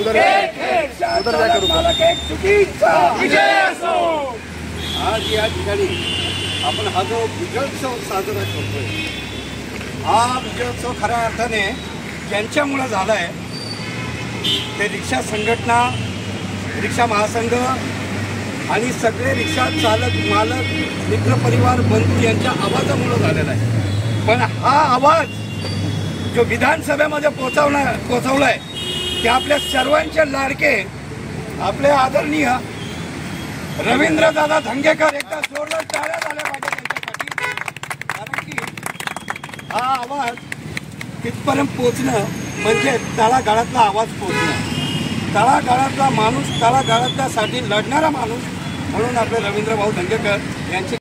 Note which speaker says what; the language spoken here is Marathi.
Speaker 1: उधर जाकर
Speaker 2: आज या ठिकाणी आपण हा जो विजयोत्सव साजरा करतोय, हा विजयोत्सव खऱ्या अर्थाने ज्यांच्यामुळे झाला आहे ते रिक्षा संघटना, रिक्षा महासंघ आणि सगळे रिक्षा चालक, मालक, मित्रपरिवार, बंधू यांच्या आवाजामुळे झालेला आहे। पण हा आवाज जो विधानसभेमध्ये पोहोचवलाय ते आपल्या सर्वांचे लाडके, आपले आदरणीय रवींद्रदादा धंगेकर, एकदा जोरदार टाळ्या झाल्या पाहिजे त्यांच्यासाठी। कारण की हा आवाज तिथपर्यंत पोचणं म्हणजे तळागाळातला आवाज पोचणं, तळागाळातला माणूस, तळागाळातल्यासाठी लढणारा माणूस म्हणून आपले रवींद्रभाऊ धंगेकर यांची